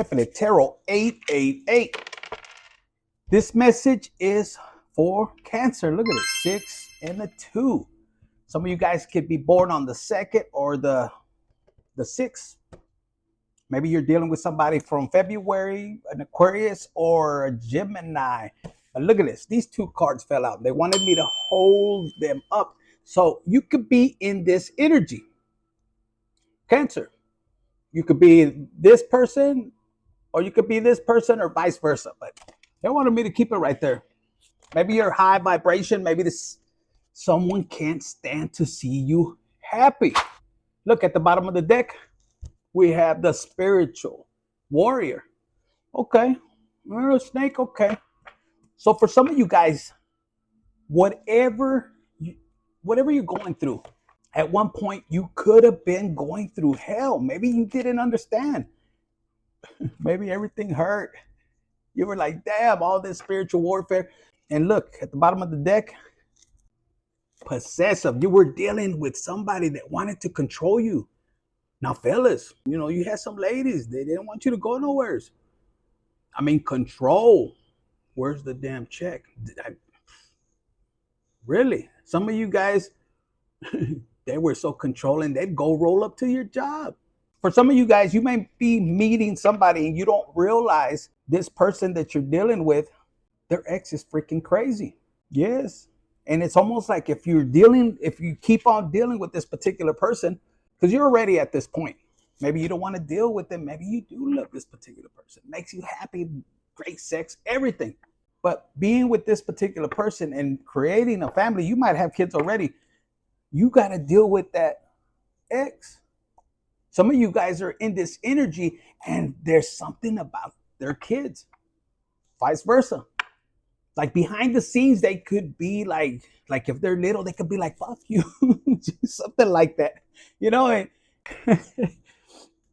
Tarot 888. This message is for Cancer. Look at it, 6 and a 2. Some of you guys could be born on the 2nd or the 6th. Maybe you're dealing with somebody from February, an Aquarius or a Gemini. But look at this. These 2 cards fell out. They wanted me to hold them up. So you could be in this energy. Cancer. You could be this person or you could be this person or vice versa. But they wanted me to keep it right there. Maybe you're high vibration. Maybe someone can't stand to see you happy. Look at the bottom of the deck. We have the spiritual warrior. Okay. Snake. Okay. So for some of you guys, whatever you're going through, at one point you could have been going through hell. Maybe you didn't understand. Maybe everything hurt. You were like, damn, all this spiritual warfare. And look at the bottom of the deck, possessive. You were dealing with somebody that wanted to control you. Now, fellas, you had some ladies. They didn't want you to go nowhere. I mean, control. Where's the damn check? Really? Some of you guys, they were so controlling, they'd go roll up to your job. For some of you guys, you may be meeting somebody and you don't realize this person that you're dealing with, their ex is freaking crazy. Yes. And it's almost like if you keep on dealing with this particular person, because you're already at this point. Maybe you don't want to deal with them. Maybe you do love this particular person. Makes you happy, great sex, everything. But being with this particular person and creating a family, you might have kids already. You got to deal with that ex. Some of you guys are in this energy and there's something about their kids. Vice versa. Like behind the scenes, they could be like if they're little, they could be like, fuck you. Something like that.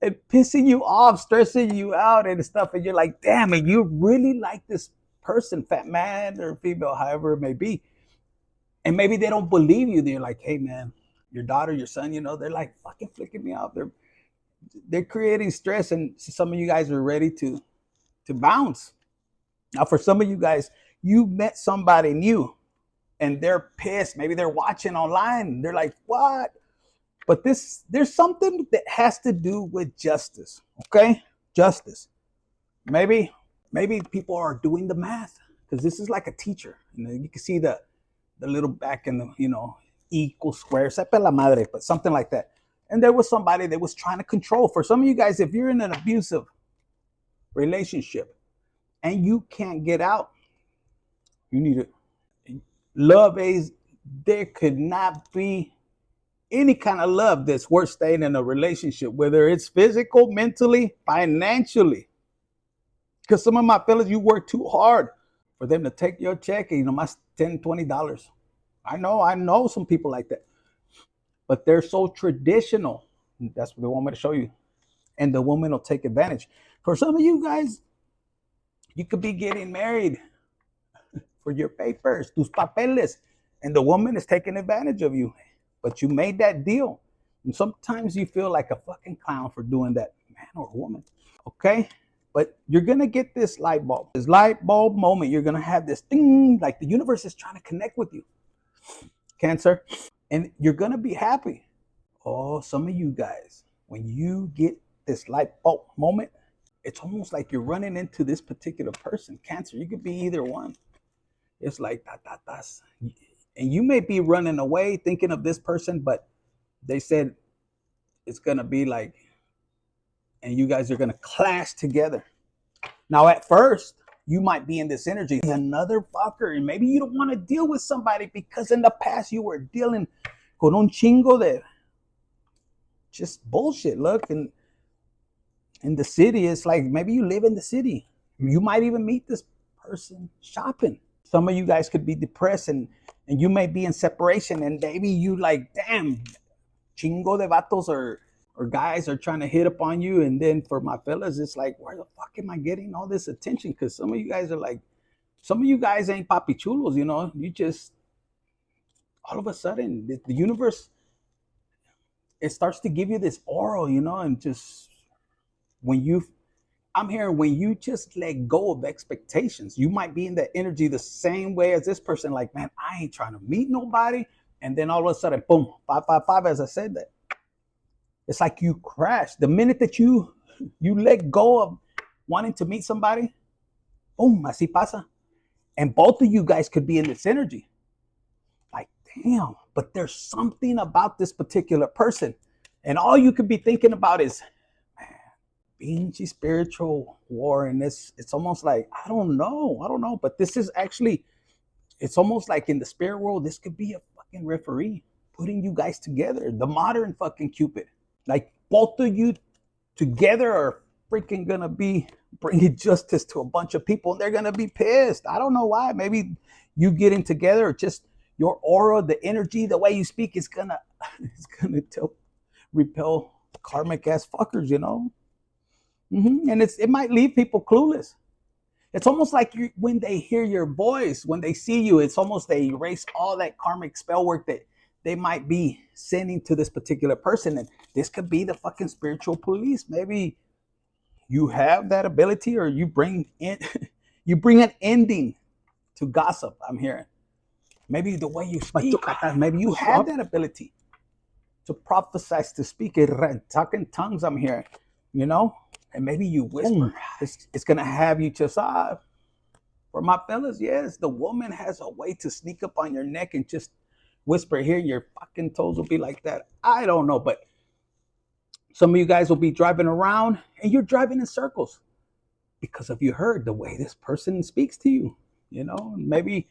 And pissing you off, stressing you out and stuff. And you're like, damn, and you really like this person, fat man or female, however it may be. And maybe they don't believe you. They're like, hey man, your daughter, your son, they're like fucking flicking me off. They're creating stress, and some of you guys are ready to bounce. Now, for some of you guys, you met somebody new and they're pissed. Maybe they're watching online. They're like, what? But there's something that has to do with justice. Okay? Justice. Maybe people are doing the math because this is like a teacher. You can see the little back in the, equal square, sepa la madre, but something like that. And there was somebody that was trying to control. For some of you guys, if you're in an abusive relationship and you can't get out, you need it. Love is, there could not be any kind of love that's worth staying in a relationship, whether it's physical, mentally, financially. Because some of my fellas, you work too hard for them to take your check and my $10, $20. I know some people like that. But they're so traditional. That's what they want me to show you. And the woman will take advantage. For some of you guys, you could be getting married for your papers, tus papeles, and the woman is taking advantage of you. But you made that deal. And sometimes you feel like a fucking clown for doing that, man or woman. Okay? But you're going to get this light bulb. This light bulb moment, you're going to have this thing, like the universe is trying to connect with you. Cancer. And you're going to be happy. Oh, some of you guys, when you get this light bulb moment, it's almost like you're running into this particular person. Cancer, you could be either one. It's like, and you may be running away thinking of this person, but they said it's going to be like, and you guys are going to clash together. Now, at first, you might be in this energy, another fucker, and maybe you don't want to deal with somebody because in the past you were dealing con un chingo de just bullshit. Look, and in the city, it's like maybe you live in the city. You might even meet this person shopping. Some of you guys could be depressed and you may be in separation and maybe you like, damn, chingo de vatos or guys are trying to hit upon you. And then for my fellas, it's like, where the fuck am I getting all this attention? Because some of you guys are like, some of you guys ain't papi chulos, you just, all of a sudden, the universe, it starts to give you this aura, and just when you I'm hearing when you just let go of expectations, you might be in that energy the same way as this person. Like, man, I ain't trying to meet nobody. And then all of a sudden, boom, 555, as I said that. It's like you crash. The minute that you let go of wanting to meet somebody, boom, así pasa. And both of you guys could be in this energy. Like, damn, but there's something about this particular person. And all you could be thinking about is, man, being spiritual war. And it's almost like, I don't know. But this is actually, it's almost like in the spirit world, this could be a fucking referee putting you guys together. The modern fucking Cupid. Like both of you together are freaking gonna be bringing justice to a bunch of people, and they're gonna be pissed. I don't know why. Maybe you getting together, or just your aura, the energy, the way you speak is gonna repel karmic ass fuckers, you know. And it might leave people clueless. It's almost like when they hear your voice, when they see you, it's almost they erase all that karmic spell work that they might be sending to this particular person. And this could be the fucking spiritual police. Maybe you have that ability, or you bring in you bring an ending to gossip. I'm hearing maybe the way you speak, maybe you have that ability to prophesy, to speak it, talk in tongues. I'm hearing, you know, and maybe you whisper. It's gonna have you just for my fellas, yes, the woman has a way to sneak up on your neck and just whisper here, your fucking toes will be like that. I don't know, but some of you guys will be driving around and you're driving in circles because of you heard the way this person speaks to you. You know, maybe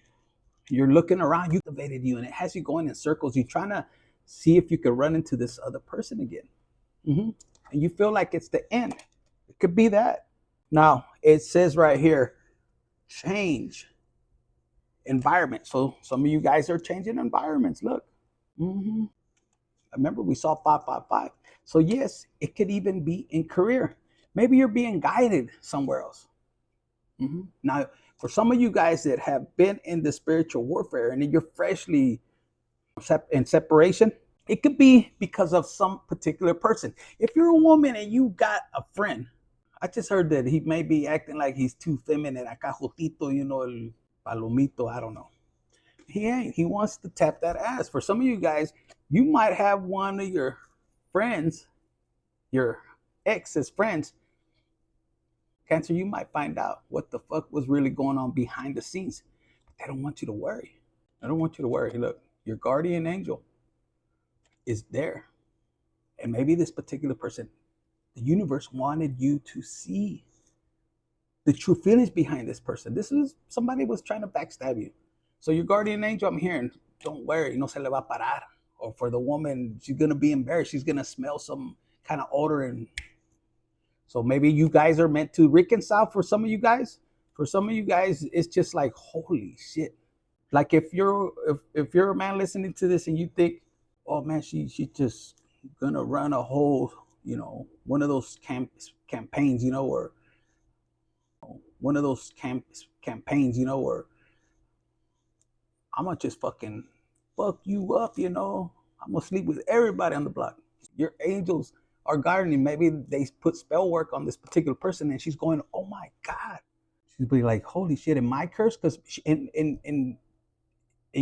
you're looking around, you activated you, and it has you going in circles. You're trying to see if you could run into this other person again. And you feel like it's the end. It could be that. Now, it says right here, change environment. So some of you guys are changing environments. Look. Remember, we saw 555. So yes, it could even be in career. Maybe you're being guided somewhere else. Now, for some of you guys that have been in the spiritual warfare and you're freshly in separation, it could be because of some particular person. If you're a woman and you got a friend, I just heard that he may be acting like he's too feminine, acá jotito, you know, el palomito, I don't know. He ain't. He wants to tap that ass. For some of you guys, you might have one of your friends, your ex's friends, Cancer, you might find out what the fuck was really going on behind the scenes. But they don't want you to worry. I don't want you to worry. Look, your guardian angel is there. And maybe this particular person, the universe wanted you to see the true feelings behind this person. This is somebody was trying to backstab you. So your guardian angel, I'm hearing, don't worry, no se le va a parar. Or for the woman, she's going to be embarrassed. She's going to smell some kind of odor. And so maybe you guys are meant to reconcile for some of you guys. For some of you guys, it's just like, holy shit. Like if you're a man listening to this and you think, oh man, she just going to run a whole, you know, one of those campaigns, you know, or one of those campaigns, you know, or I'm going to just fucking fuck you up, you know. I'm going to sleep with everybody on the block. Your angels are guarding. Maybe they put spell work on this particular person and she's going, oh my God. She's be like, holy shit, am I cursed? Because and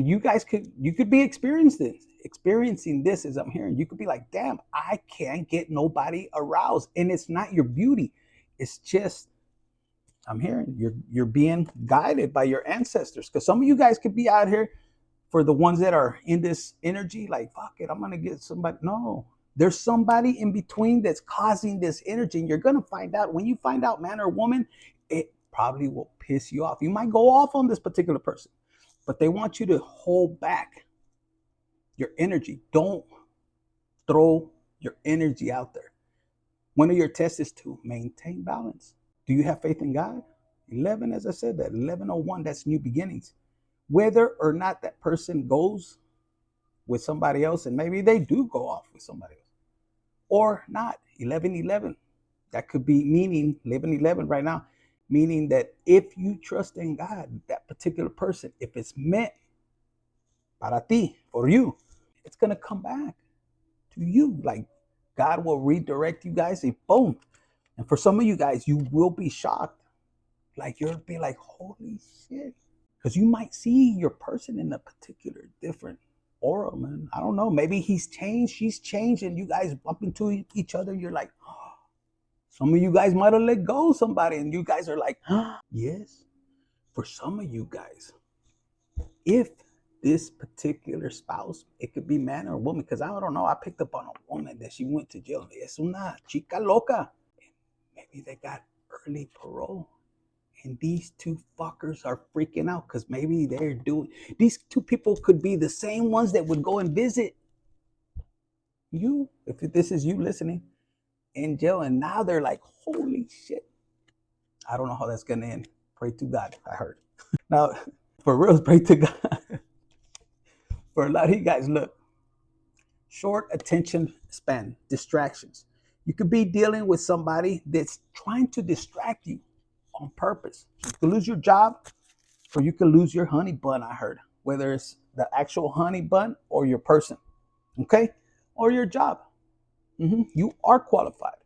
you guys could be experiencing this as I'm hearing. You could be like, damn, I can't get nobody aroused. And it's not your beauty. It's just, I'm hearing you're being guided by your ancestors. Because some of you guys could be out here, for the ones that are in this energy, like, fuck it, I'm going to get somebody. No, there's somebody in between that's causing this energy. And you're going to find out. When you find out, man or woman, it probably will piss you off. You might go off on this particular person, but they want you to hold back your energy. Don't throw your energy out there. One of your tests is to maintain balance. Do you have faith in God? 11, as I said, that 1101, that's new beginnings. Whether or not that person goes with somebody else, and maybe they do go off with somebody else, or not. 1111, that could be meaning 1111 right now, meaning that if you trust in God, that particular person, if it's meant para ti, for you, it's gonna come back to you. Like God will redirect you guys, and boom, And for some of you guys, you will be shocked. Like you'll be like, holy shit. Because you might see your person in a particular different aura, man. I don't know. Maybe he's changed, she's changed, and you guys bump into each other. You're like, oh. Some of you guys might have let go of somebody, and you guys are like, huh? Yes. For some of you guys, if this particular spouse, it could be man or woman, because I don't know. I picked up on a woman that she went to jail. Es una chica loca. Maybe they got early parole. And these two fuckers are freaking out because maybe they're doing, these two people could be the same ones that would go and visit you, if this is you listening, in jail. And now they're like, holy shit. I don't know how that's going to end. Pray to God, I heard. Now, for real, pray to God. For a lot of you guys, look, short attention span, distractions. You could be dealing with somebody that's trying to distract you on purpose. You could lose your job, or you could lose your honey bun, I heard. Whether it's the actual honey bun or your person, okay? Or your job. You are qualified.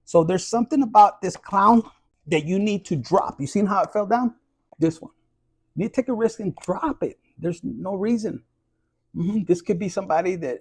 So there's something about this clown that you need to drop. You seen how it fell down? This one. You need to take a risk and drop it. There's no reason. This could be somebody that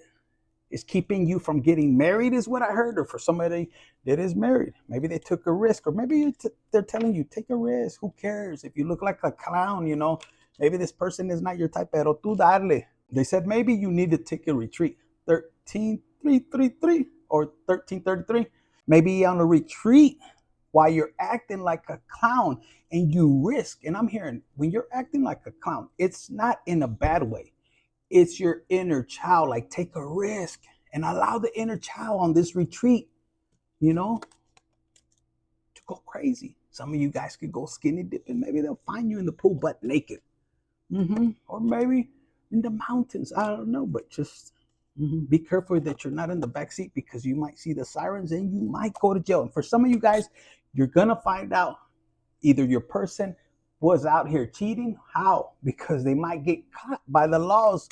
is keeping you from getting married, is what I heard, or for somebody that is married. Maybe they took a risk, or maybe they're telling you, take a risk. Who cares? If you look like a clown, you know, maybe this person is not your type, pero tú darle. They said maybe you need to take a retreat. 13333 or 1333. Maybe on a retreat while you're acting like a clown and you risk. And I'm hearing when you're acting like a clown, it's not in a bad way. It's your inner child. Like, take a risk and allow the inner child on this retreat, you know, to go crazy. Some of you guys could go skinny dipping. Maybe they'll find you in the pool butt naked. Or maybe in the mountains. I don't know, but just be careful that you're not in the back seat, because you might see the sirens and you might go to jail. And for some of you guys, you're going to find out either your person was out here cheating. How? Because they might get caught by the laws.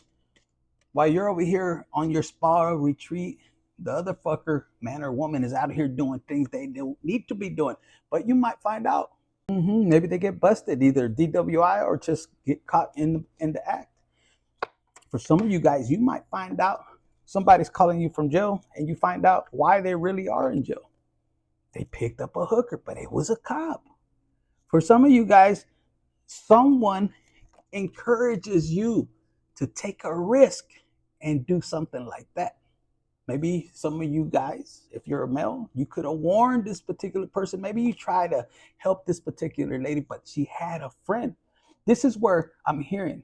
While you're over here on your spa retreat, the other fucker, man or woman, is out here doing things they don't need to be doing. But you might find out. Maybe they get busted, either DWI or just get caught in the act. For some of you guys, you might find out somebody's calling you from jail, and you find out why they really are in jail. They picked up a hooker, but it was a cop. For some of you guys, someone encourages you to take a risk and do something like that. Maybe some of you guys, if you're a male, you could have warned this particular person. Maybe you try to help this particular lady, but she had a friend. This is where I'm hearing,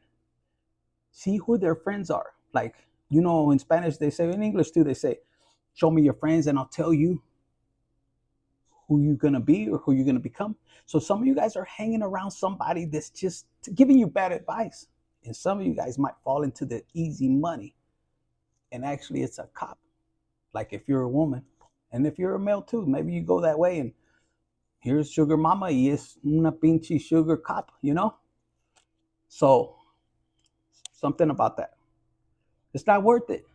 see who their friends are. Like, you know, in Spanish, they say, in English too, they say, show me your friends and I'll tell you who you're going to be or who you're going to become. So some of you guys are hanging around somebody that's just giving you bad advice. And some of you guys might fall into the easy money. And actually, it's a cop. Like if you're a woman, and if you're a male too, maybe you go that way and here's sugar mama y es una pinche sugar cop, you know? So something about that. It's not worth it.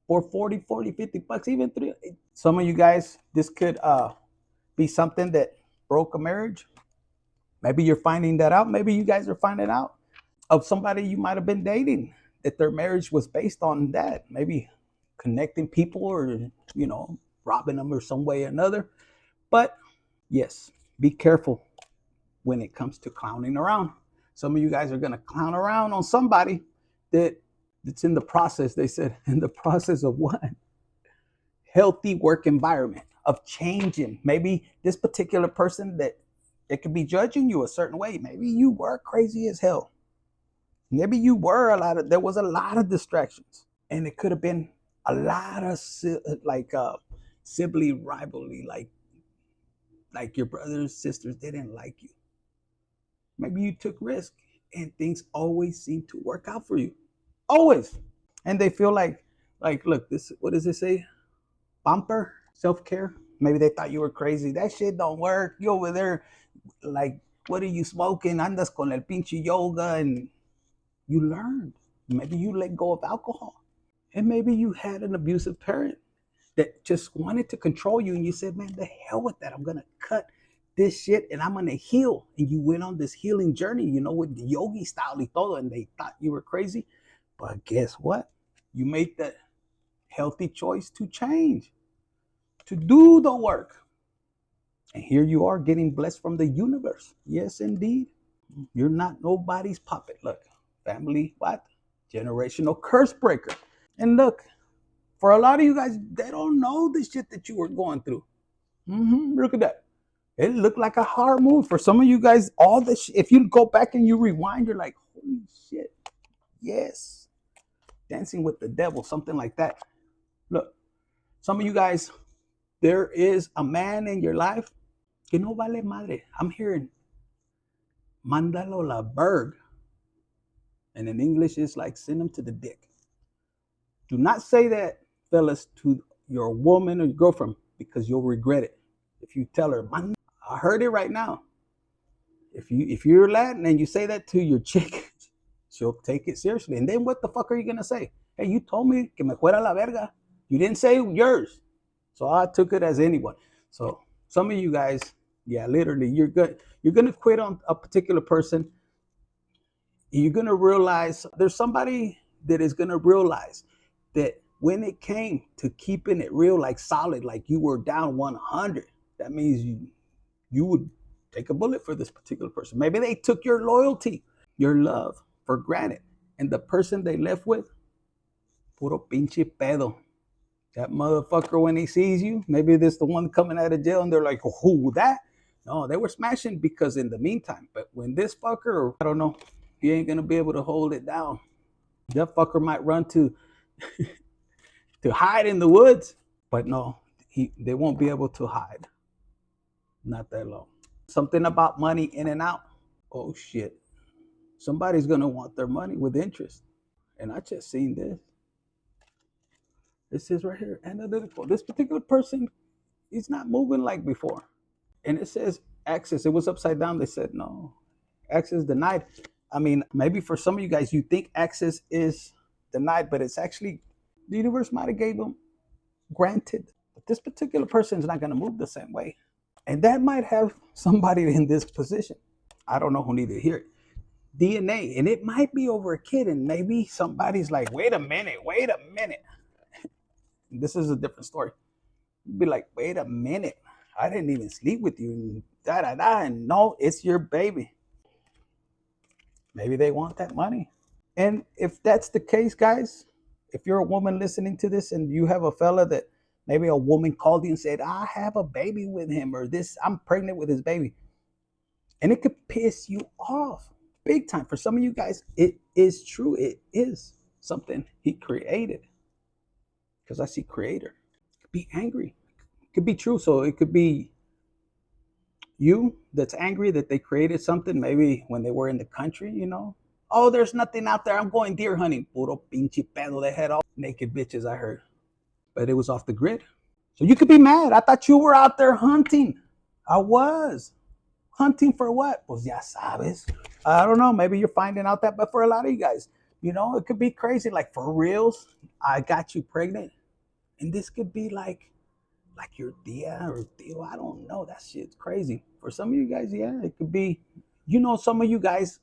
For 40, 50 bucks, even $3. Some of you guys, this could be something that broke a marriage. Maybe you're finding that out. Maybe you guys are finding out of somebody you might have been dating, that their marriage was based on that. Maybe connecting people, or, you know, robbing them or some way or another. But yes, be careful when it comes to clowning around. Some of you guys are going to clown around on somebody that's in the process. They said in the process of what? Healthy work environment, of changing. Maybe this particular person that it could be judging you a certain way. Maybe you were crazy as hell. Maybe you were there was a lot of distractions, and it could have been a lot of sibling rivalry, like your brothers, sisters didn't like you. Maybe you took risk, and things always seem to work out for you. Always. And they feel like look, this, what does it say? Bumper, self-care. Maybe they thought you were crazy. That shit don't work. You over there, like, what are you smoking? Andas con el pinche yoga. And you learned. Maybe you let go of alcohol. And maybe you had an abusive parent that just wanted to control you, and you said, man, the hell with that. I'm gonna cut this shit and I'm gonna heal. And you went on this healing journey, with the yogi style y todo, and they thought you were crazy. But guess what? You made the healthy choice to change, to do the work. And here you are getting blessed from the universe. Yes, indeed. You're not nobody's puppet. Look, family, what? Generational curse breaker. And look, for a lot of you guys, they don't know the shit that you were going through. Look at that. It looked like a horror movie. For some of you guys, all this, if you go back and you rewind, you're like, holy shit. Yes. Dancing with the devil, something like that. Look, some of you guys, there is a man in your life que no vale madre. I'm hearing mandalo la berg. And in English, it's like send him to the dick. Do not say that, fellas, to your woman or your girlfriend, because you'll regret it. If you tell her, man, I heard it right now. If you're Latin and you say that to your chick, she'll take it seriously. And then what the fuck are you gonna say? Hey, you told me que me fuera la verga. You didn't say yours. So I took it as anyone. So some of you guys, yeah, literally, you're gonna quit on a particular person. You're gonna realize there's somebody that is gonna realize that when it came to keeping it real, like solid, like you were down 100, that means you would take a bullet for this particular person. Maybe they took your loyalty, your love for granted. And the person they left with, puro pinche pedo. That motherfucker, when he sees you, maybe this the one coming out of jail and they're like, who that? No, they were smashing because in the meantime. But when this fucker, I don't know, he ain't gonna be able to hold it down. That fucker might run to hide in the woods, but no, they won't be able to hide. Not that long. Something about money in and out. Oh shit. Somebody's gonna want their money with interest. And I just seen this. This is right here, analytical. This particular person, he's not moving like before. And it says access. It was upside down. They said no. Access denied. I mean, maybe for some of you guys, you think access is denied, but it's actually the universe might have gave them granted. But this particular person is not going to move the same way. And that might have somebody in this position. I don't know who need to hear it. DNA. And it might be over a kid. And maybe somebody's like, wait a minute. This is a different story. You'd be like, wait a minute. I didn't even sleep with you. And da-da-da. And no, it's your baby. Maybe they want that money. And if that's the case, guys, if you're a woman listening to this and you have a fella that maybe a woman called you and said, I have a baby with him, or this, I'm pregnant with his baby. And it could piss you off big time. For some of you guys, it is true. It is something he created. Because I see creator. It could be angry. It could be true. So it could be you that's angry that they created something, maybe when they were in the country, Oh, there's nothing out there. I'm going deer hunting. Puro pinche pedo. They had all naked bitches, I heard. But it was off the grid. So you could be mad. I thought you were out there hunting. I was. Hunting for what? Pues ya sabes. I don't know. Maybe you're finding out that. But for a lot of you guys, it could be crazy. Like for reals, I got you pregnant. And this could be like your tia or tío. I don't know. That shit's crazy. For some of you guys, yeah, it could be, some of you guys,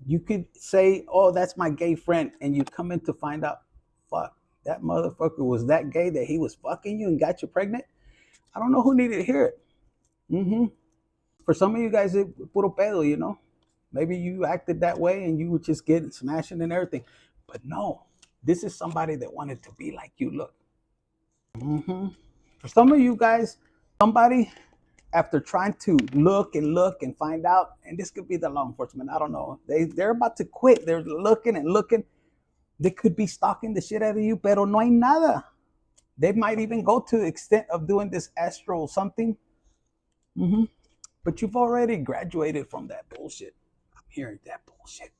you could say, oh, that's my gay friend. And you come in to find out, fuck, that motherfucker was that gay that he was fucking you and got you pregnant. I don't know who needed to hear it. For some of you guys, it puro pedo, Maybe you acted that way and you were just getting smashing and everything. But no, this is somebody that wanted to be like you. Look. For some of you guys, somebody, after trying to look and find out, and this could be the law enforcement, I don't know. They're about to quit. They're looking and looking. They could be stalking the shit out of you, pero no hay nada. They might even go to the extent of doing this astral something. But you've already graduated from that bullshit. I'm hearing that bullshit.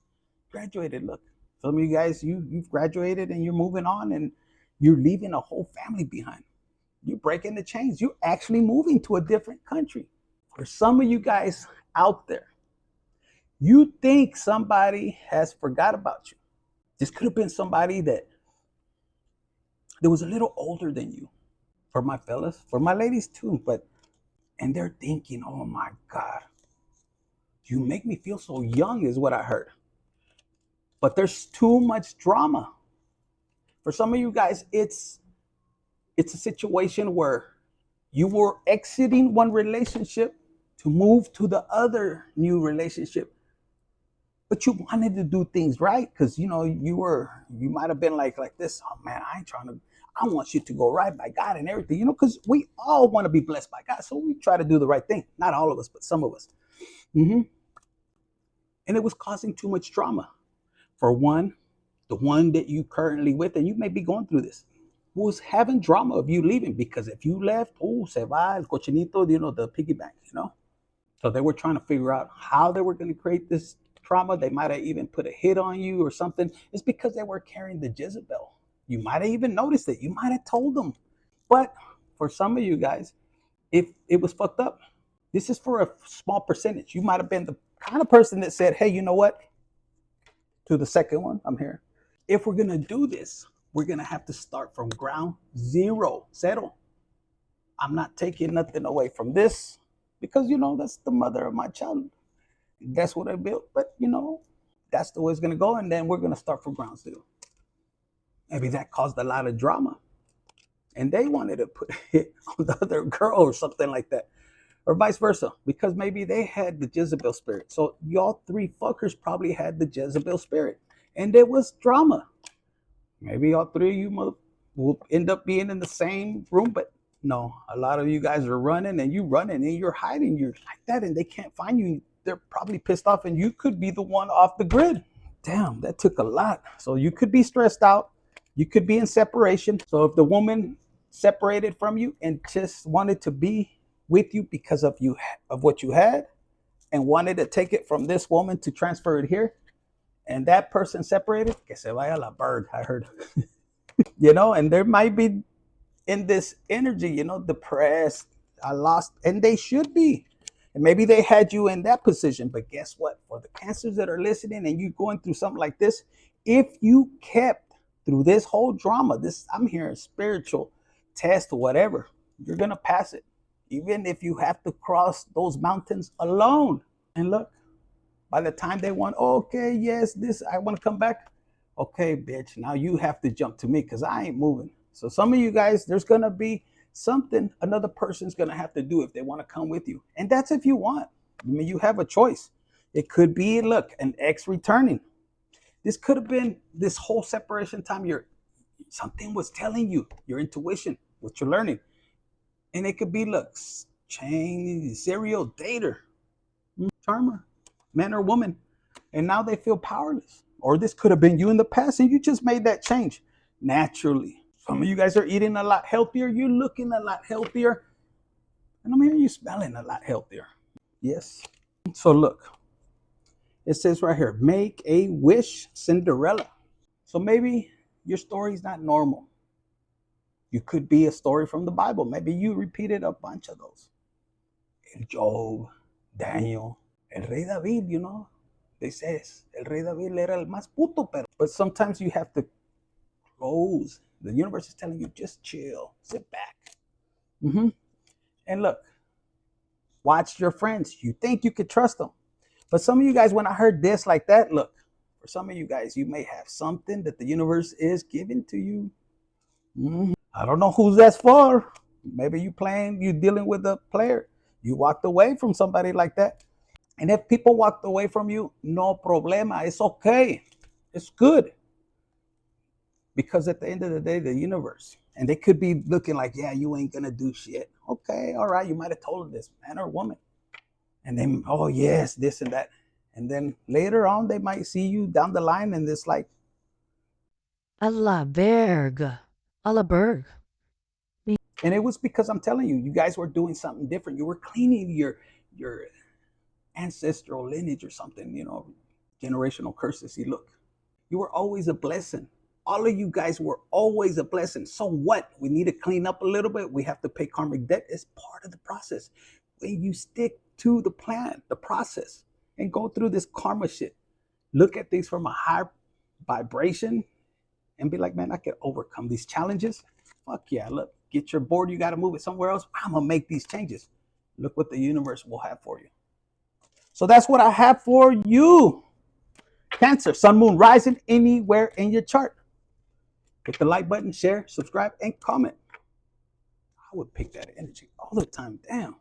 Graduated, look. Some of you guys, you've graduated and you're moving on and you're leaving a whole family behind. You're breaking the chains. You're actually moving to a different country. For some of you guys out there, you think somebody has forgot about you. This could have been somebody that was a little older than you. for my fellas, for my ladies too. But and they're thinking, oh my God, you make me feel so young, is what I heard. But there's too much drama. For some of you guys, it's a situation where you were exiting one relationship to move to the other new relationship, but you wanted to do things right because you might have been like this. Oh man, I ain't trying to. I want you to go right by God and everything, because we all want to be blessed by God, so we try to do the right thing. Not all of us, but some of us. hmm And it was causing too much drama. For one, the one that you currently with, and you may be going through this, was having drama of you leaving, because if you left, oh, se va el cochinito, the piggy bank. So they were trying to figure out how they were going to create this trauma. They might have even put a hit on you or something. It's because they were carrying the Jezebel. You might have even noticed it. You might have told them. But for some of you guys, if it was fucked up, this is for a small percentage. You might have been the kind of person that said, hey, you know what? To the second one, I'm here. If we're going to do this, we're going to have to start from ground zero, settle. I'm not taking nothing away from this because, that's the mother of my child. That's what I built. But, that's the way it's going to go. And then we're going to start from ground zero. Maybe that caused a lot of drama. And they wanted to put it on the other girl or something like that. Or vice versa. Because maybe they had the Jezebel spirit. So y'all three fuckers probably had the Jezebel spirit. And there was drama. Maybe all three of you will end up being in the same room, but no, a lot of you guys are running and you're hiding. You're like that and they can't find you. They're probably pissed off and you could be the one off the grid. Damn, that took a lot. So you could be stressed out. You could be in separation. So if the woman separated from you and just wanted to be with you because of what you had and wanted to take it from this woman to transfer it here, and that person separated, que se vaya la berg, I heard. And there might be in this energy, depressed, I lost, and they should be. And maybe they had you in that position, but guess what? For the cancers that are listening and you going through something like this, if you kept through this whole drama, I'm hearing spiritual test or whatever, you're going to pass it. Even if you have to cross those mountains alone. And look, by the time they want, okay, yes, I want to come back. Okay, bitch, now you have to jump to me because I ain't moving. So some of you guys, there's going to be something another person's going to have to do if they want to come with you. And that's if you want. I mean, you have a choice. It could be, look, an ex returning. This could have been this whole separation time. Something was telling you, your intuition, what you're learning. And it could be, look, serial dater, charmer, man or woman, and now they feel powerless. Or this could have been you in the past and you just made that change naturally. Some of you guys are eating a lot healthier. You're looking a lot healthier. And I'm hearing you smelling a lot healthier. Yes. So look, it says right here, make a wish, Cinderella. So maybe your story is not normal. You could be a story from the Bible. Maybe you repeated a bunch of those. Job, Daniel, el Rey David, they says, el Rey David era el más puto, but sometimes you have to close. The universe is telling you, just chill, sit back. And look, watch your friends. You think you could trust them. But some of you guys, when I heard this like that, look, for some of you guys, you may have something that the universe is giving to you. I don't know who that's for. Maybe you're dealing with a player. You walked away from somebody like that. And if people walked away from you, no problema. It's okay. It's good. Because at the end of the day, the universe, and they could be looking like, yeah, you ain't going to do shit. Okay, all right. You might have told this man or woman. And then, oh, yes, this and that. And then later on, they might see you down the line and it's like, a la berg. A la berg. And it was because I'm telling you, you guys were doing something different. You were cleaning your ancestral lineage or something, generational curses. See, look, you were always a blessing. All of you guys were always a blessing. So what? We need to clean up a little bit. We have to pay karmic debt. It's part of the process. When you stick to the plan, the process, and go through this karma shit, look at things from a higher vibration and be like, man, I can overcome these challenges. Fuck yeah, look, get your board, you got to move it somewhere else. I'm going to make these changes. Look what the universe will have for you. So that's what I have for you. Cancer, sun, moon, rising anywhere in your chart. Hit the like button, share, subscribe, and comment. I would pick that energy all the time. Damn.